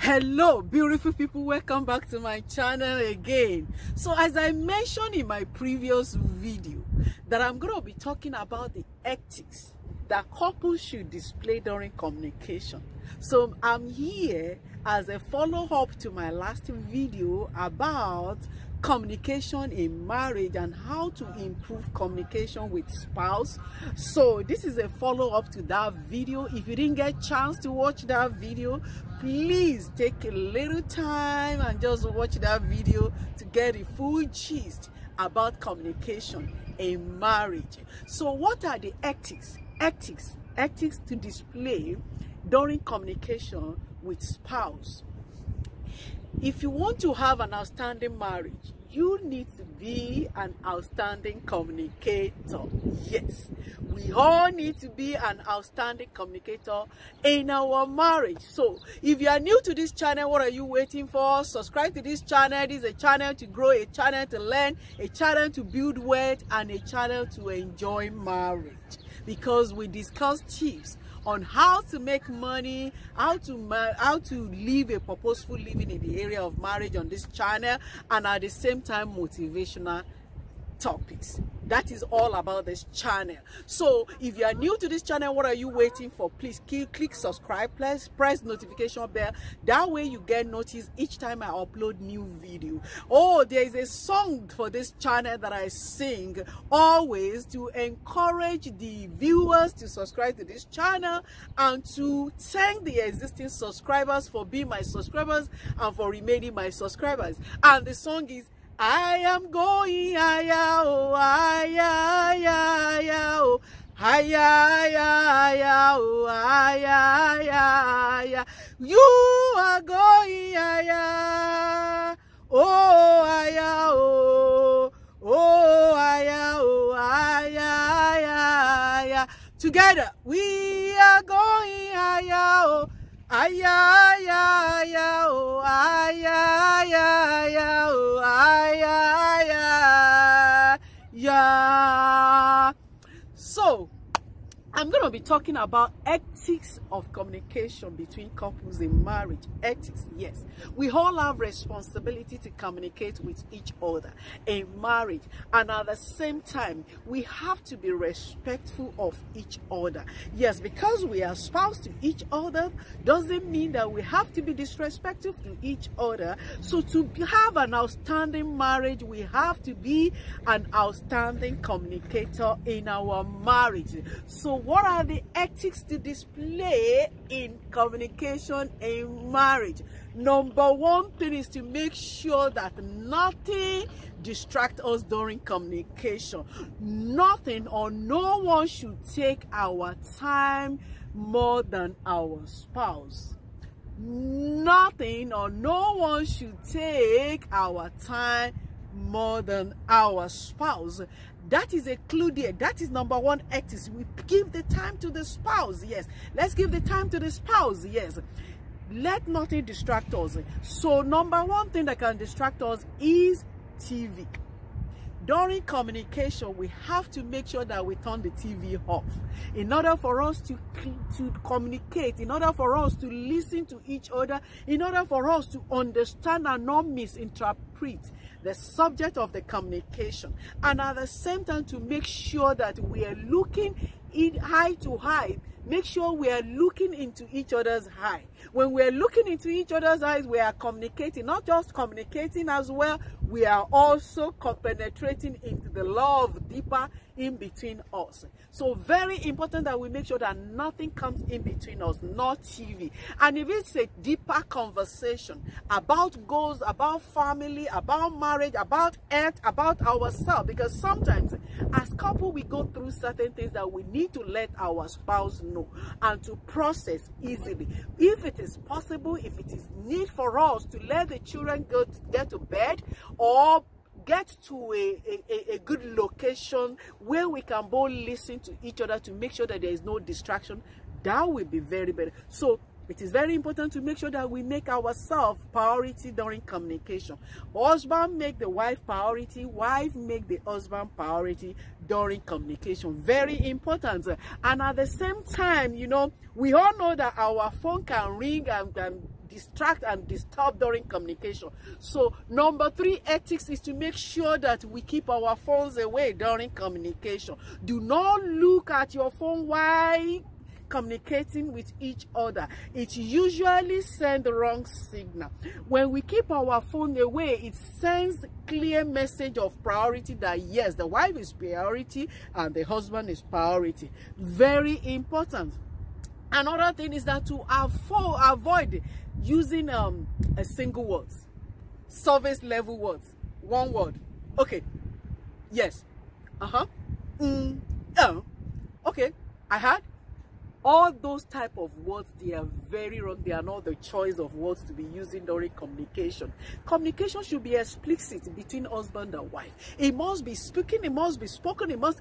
Hello beautiful people, welcome back to my channel again. So as I mentioned in my previous video that I'm going to be talking about the ethics that couples should display during communication. So I'm here as a follow-up to my last video about communication in marriage and how to improve communication with spouse. So this is a follow-up to that video. If you didn't get a chance to watch that video, please take a little time and just watch that video to get a full gist about communication in marriage. So what are the ethics to display during communication with spouse? If you want to have an outstanding marriage, you need to be an outstanding communicator. Yes, we all need to be an outstanding communicator in our marriage. So if you are new to this channel, what are you waiting for? Subscribe to this channel. This is a channel to grow, a channel to learn, a channel to build wealth, and a channel to enjoy marriage, because we discuss tips on how to make money, how to live a purposeful living in the area of marriage on this channel, and at the same time motivational topics. That is all about this channel. So if you are new to this channel, what are you waiting for? Please click subscribe, press notification bell. That way you get notice each time I upload new video. Oh, there is a song for this channel that I sing always to encourage the viewers to subscribe to this channel and to thank the existing subscribers for being my subscribers and for remaining my subscribers. And the song is I am going higher, oh, higher, higher, oh, higher, higher, oh, higher, higher. You are going higher, oh, higher, oh, oh, higher, oh, higher, higher. Together we are going higher, oh, higher, higher, oh, higher, higher, oh, higher, yeah. So I'm going to be talking about ethics of communication between couples in marriage. Ethics, yes. We all have responsibility to communicate with each other in marriage. And at the same time, we have to be respectful of each other. Yes, because we are spouse to each other doesn't mean that we have to be disrespectful to each other. So to have an outstanding marriage, we have to be an outstanding communicator in our marriage. So what are the ethics to display in communication in marriage? Number one thing is to make sure that nothing distracts us during communication. Nothing or no one should take our time more than our spouse. Nothing or no one should take our time more than our spouse. That is a clue there. That is number one ethics. We give the time to the spouse. Yes, let's give the time to the spouse. Yes, let nothing distract us. So number one thing that can distract us is TV. During communication, we have to make sure that we turn the TV off in order for us to communicate, in order for us to listen to each other, in order for us to understand and not misinterpret the subject of the communication, and at the same time to make sure that we are looking in eye to eye. Make sure we are looking into each other's eye. When we are looking into each other's eyes, we are communicating, not just communicating as well, we are also penetrating into the love deeper in between us. So very important that we make sure that nothing comes in between us, not TV. And if it's a deeper conversation about goals, about family, about marriage, about health, about ourselves, because sometimes as couple we go through certain things that we need to let our spouse know and to process easily. If it is possible, if it is need for us to let the children get to bed or get to a good location where we can both listen to each other to make sure that there is no distraction, that will be very better. So it is very important to make sure that we make ourselves priority during communication. Husband make the wife priority, wife make the husband priority during communication. Very important. And at the same time, you know, we all know that our phone can ring and distract and disturb during communication. So number 3 ethics is to make sure that we keep our phones away during communication. Do not look at your phone while communicating with each other. It usually sends the wrong signal. When we keep our phone away, it sends clear message of priority that yes, the wife is priority and the husband is priority. Very important. Another thing is that to avoid using a single words, surface level words, one word. Okay, yes, okay, I had. All those type of words, they are very wrong. They are not the choice of words to be using during communication. Communication should be explicit between husband and wife. It must be speaking, it must be spoken, it must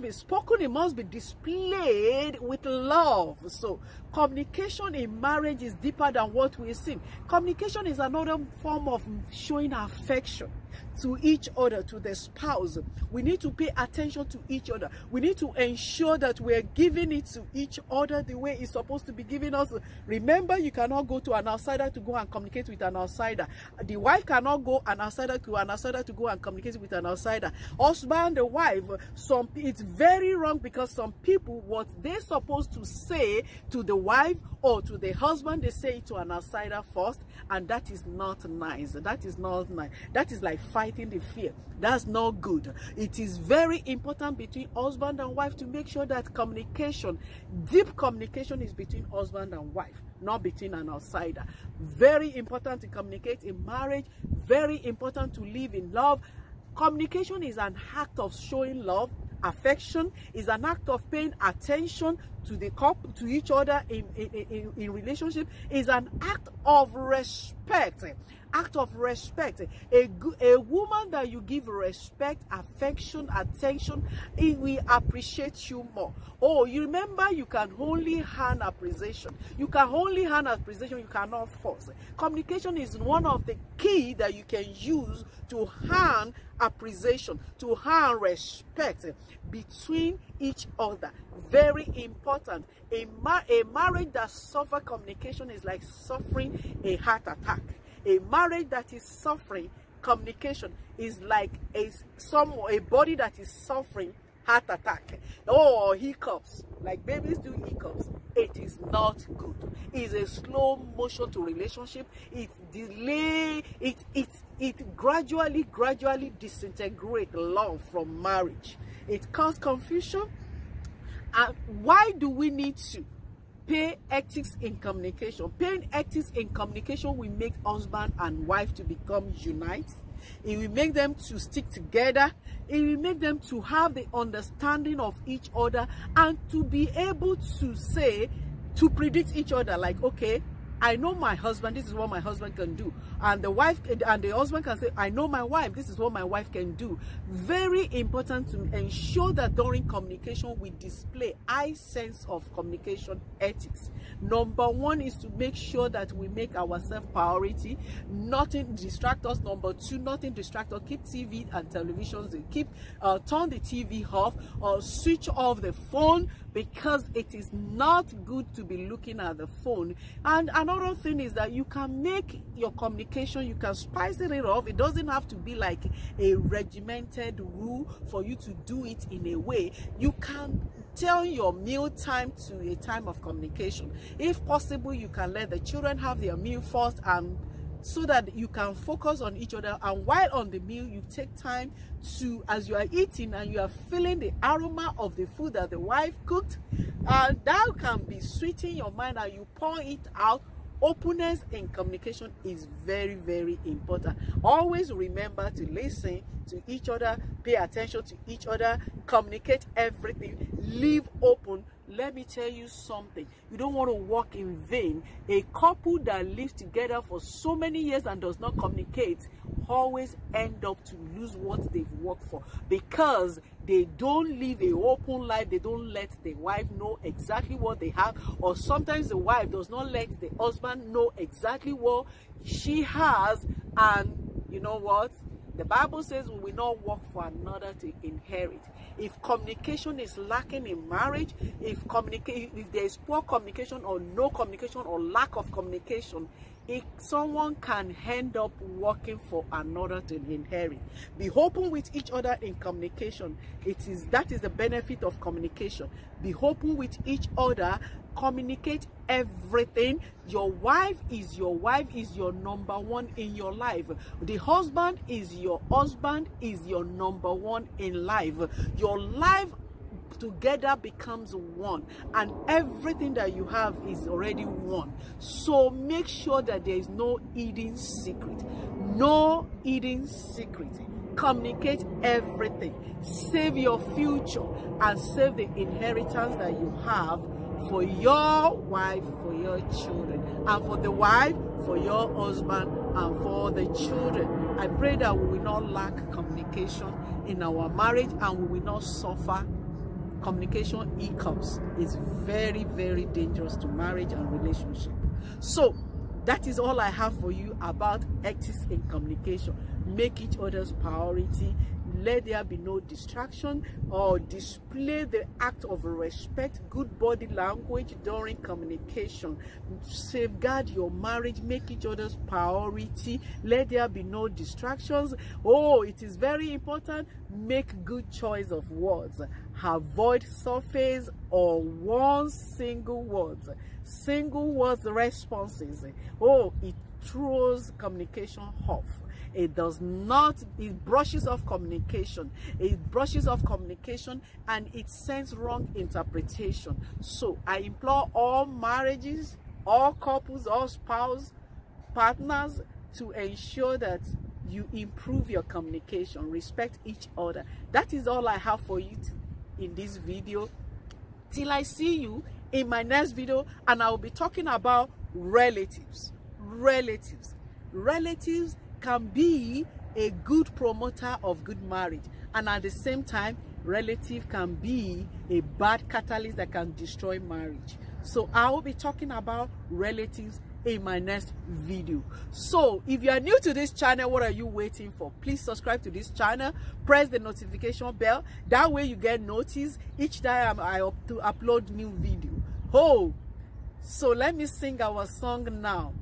be spoken, it must be displayed with love. So communication in marriage is deeper than what we've seen. Communication is another form of showing affection to each other, to the spouse. We need to pay attention to each other. We need to ensure that we're giving it to each other the way it's supposed to be given us. Remember, you cannot go to an outsider to go and communicate with an outsider. The wife cannot go an outsider to go and communicate with an outsider. Husband, the wife, it's very wrong, because some people, what they're supposed to say to the wife or to the husband, they say it to an outsider first, and that is not nice. That is not nice. That is like fighting the fear. That's not good. It is very important between husband and wife to make sure that communication, deep communication, is between husband and wife, not between an outsider. Very important to communicate in marriage. Very important to live in love. Communication is an act of showing love. Affection is an act of paying attention to the couple, to each other in relationship. Is an act of respect. Act of respect. A woman that you give respect, affection, attention, it will appreciate you more. Oh, you remember, you can only hand appreciation. You can only hand appreciation. You cannot force. Communication is one of the key that you can use to hand appreciation, to hand respect between each other. Very important. A marriage that suffers communication is like suffering a heart attack. A marriage that is suffering communication is like a body that is suffering heart attack or hiccups, like babies do hiccups. It is not good. It's a slow motion to relationship. It delay. It gradually disintegrate love from marriage. It causes confusion. And why do we need to pay ethics in communication? Paying ethics in communication will make husband and wife to become unite. It will make them to stick together. It will make them to have the understanding of each other and to be able to say, to predict each other, like, okay, I know my husband, this is what my husband can do. And the wife and the husband can say, I know my wife, this is what my wife can do. Very important to ensure that during communication we display high sense of communication ethics. Number 1 is to make sure that we make ourselves priority. Nothing distract us. Number 2, nothing distract us. Keep TV and televisions. Turn the TV off or switch off the phone, because it is not good to be looking at the phone. And another thing is that you can make your communication, you can spice it up. It doesn't have to be like a regimented rule for you to do it in a way. You can tell your meal time to a time of communication. If possible, you can let the children have their meal first, and so that you can focus on each other. And while on the meal, you take time to, as you are eating and you are feeling the aroma of the food that the wife cooked, and that can be sweetening your mind, and you pour it out. Openness in communication is very, very important. Always remember to listen to each other, pay attention to each other, communicate everything, live open. Let me tell you something. You don't want to walk in vain. A couple that lives together for so many years and does not communicate always end up to lose what they've worked for, because they don't live an open life. They don't let the wife know exactly what they have, or sometimes the wife does not let the husband know exactly what she has. And you know what? The Bible says we will not work for another to inherit. If communication is lacking in marriage, if there is poor communication or no communication or lack of communication, someone can end up working for another to inherit. Be open with each other in communication. That is the benefit of communication. Be open with each other. Communicate everything. Your wife is your number one in your life. The husband is your number one in life. Your life together becomes one, and everything that you have is already one. So make sure that there is no hidden secret. No hidden secret. Communicate everything. Save your future and save the inheritance that you have for your wife, for your children, and for the wife, for your husband, and for the children. I pray that we will not lack communication in our marriage, and we will not suffer communication hiccups. Is very, very dangerous to marriage and relationship. So that is all I have for you about ethics in communication. Make each other's priority. Let there be no distraction, or display the act of respect, good body language during communication. Safeguard your marriage. Make each other's priority. Let there be no distractions. Oh, it is very important. Make good choice of words. Avoid surface or one single words. Single words responses. Oh, it throws communication off. It does not, it brushes off communication. It brushes off communication and it sends wrong interpretation. So I implore all marriages, all couples, all spouse, partners to ensure that you improve your communication, respect each other. That is all I have for you in this video. Till I see you in my next video, and I will be talking about relatives. Relatives can be a good promoter of good marriage, and at the same time, relative can be a bad catalyst that can destroy marriage. So I will be talking about relatives in my next video. So if you are new to this channel, what are you waiting for? Please subscribe to this channel, press the notification bell. That way you get notice each time I upload new video. Oh, so let me sing our song now.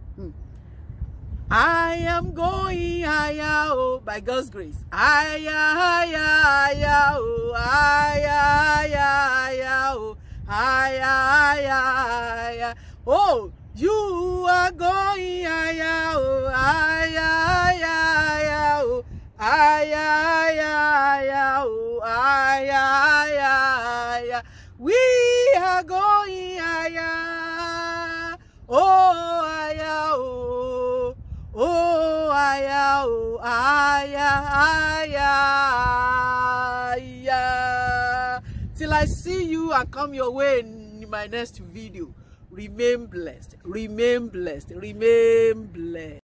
I am going higher, oh, by God's grace. Higher, higher, higher, oh, higher, higher, oh, higher, higher. Oh, you are going higher, oh, higher, higher, oh, higher, higher, oh, higher, higher. We are going higher, oh, higher, oh. Oh, aya, oh, aya, aya, aya. Till I see you and come your way in my next video. Remain blessed. Remain blessed. Remain blessed.